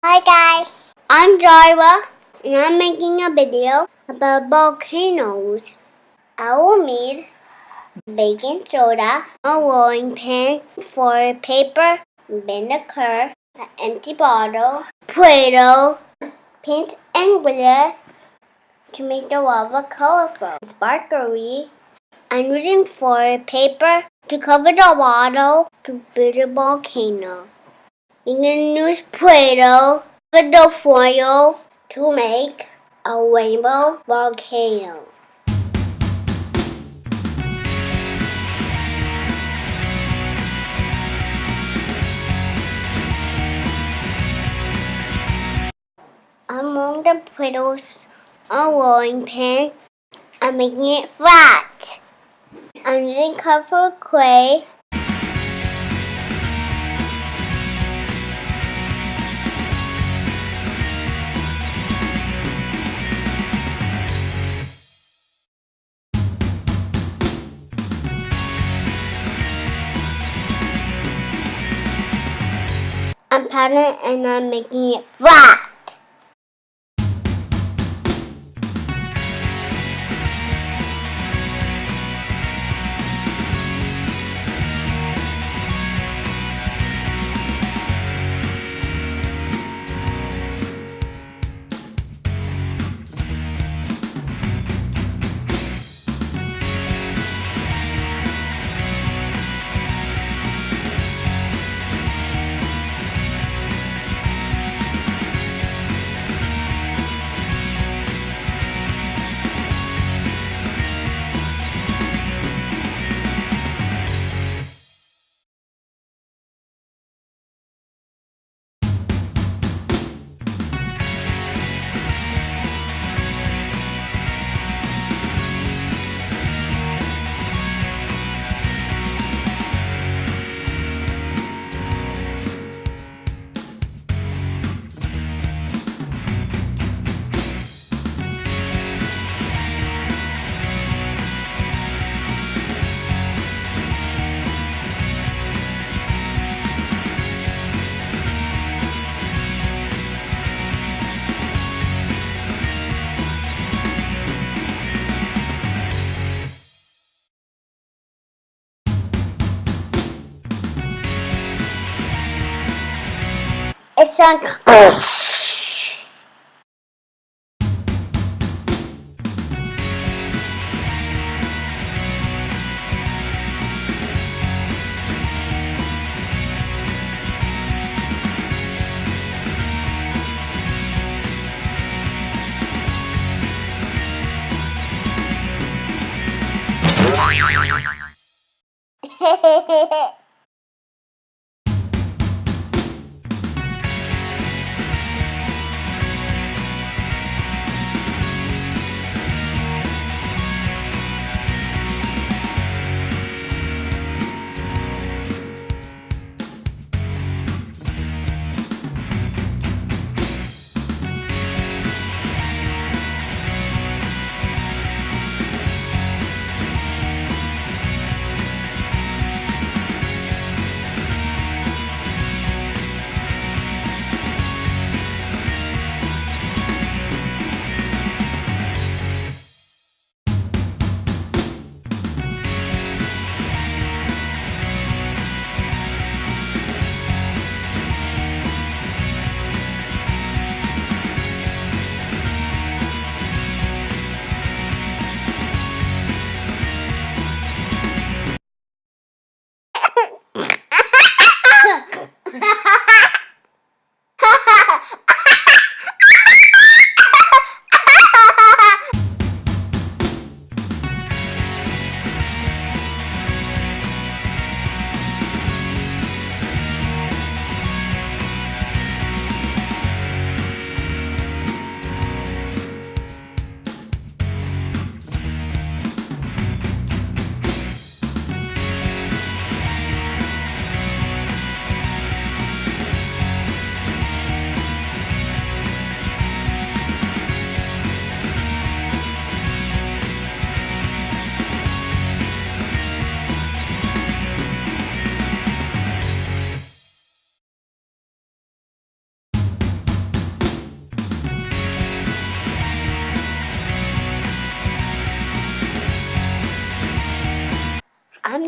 Hi guys, I'm Zara and I'm making a video about volcanoes. I will need baking soda, a rolling pin for paper, vinegar, an empty bottle, Play-Doh, paint and glitter to make the lava colorful, sparkly. I'm using for paper to cover the bottle to build a volcano. You can use Play-Doh with the foil to make a rainbow volcano. Among the Play-Dohs a rolling pin, I'm making it flat. I'm using covered clay. I'm patting it and I'm making it flat. It's on.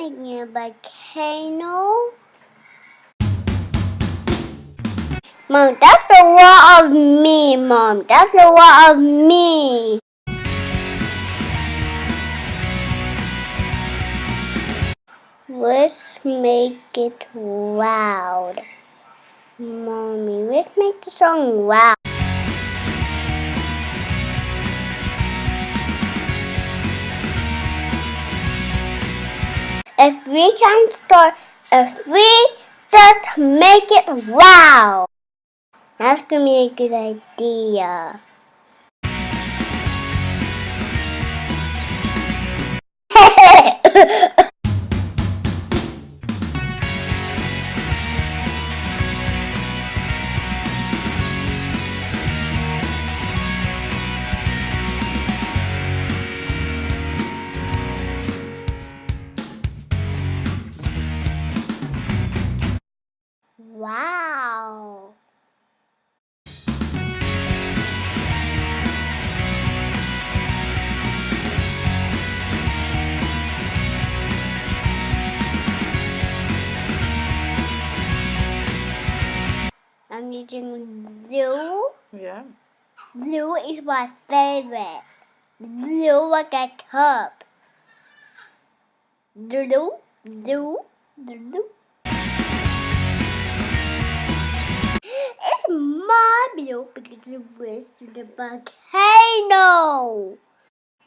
making a volcano. Mom, that's a lot of me, Mom. That's a lot of me. Let's make it loud. Mommy, let's make the song loud. If we just make it loud. That's gonna be a good idea. Wow. I'm using blue. Yeah. Blue is my favorite. Blue like a cup. Blue, blue, blue. It's my blue because it was the volcano.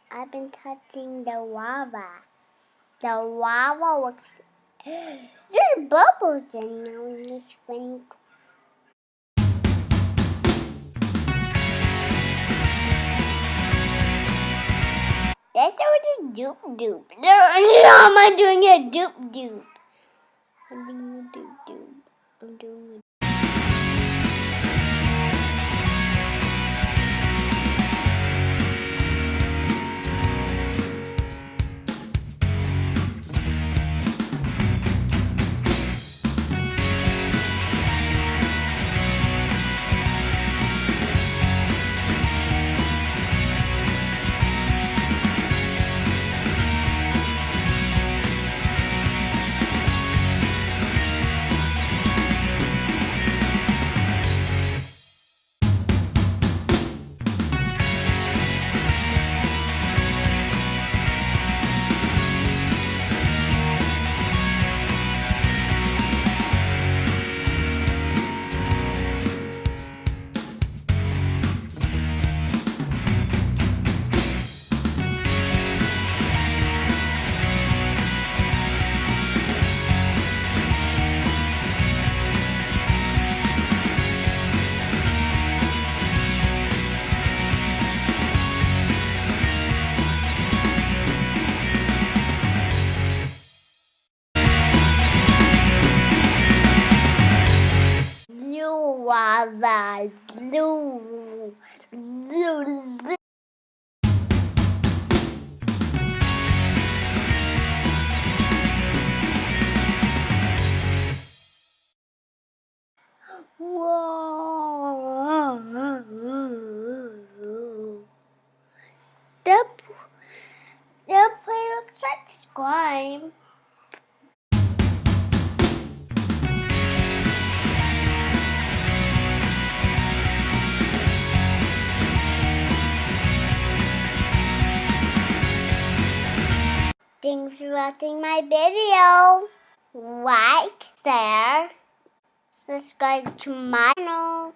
I've been touching the lava. The lava looks. There's bubbles in now in this thing. That's what a doop doop. How am I doing a doop doop? I'm doing a doop doop. I'm doing a blue lava. Blue. Blue. Whoa. The play looks like slime. Thanks for watching my video. Like, share, subscribe to my channel.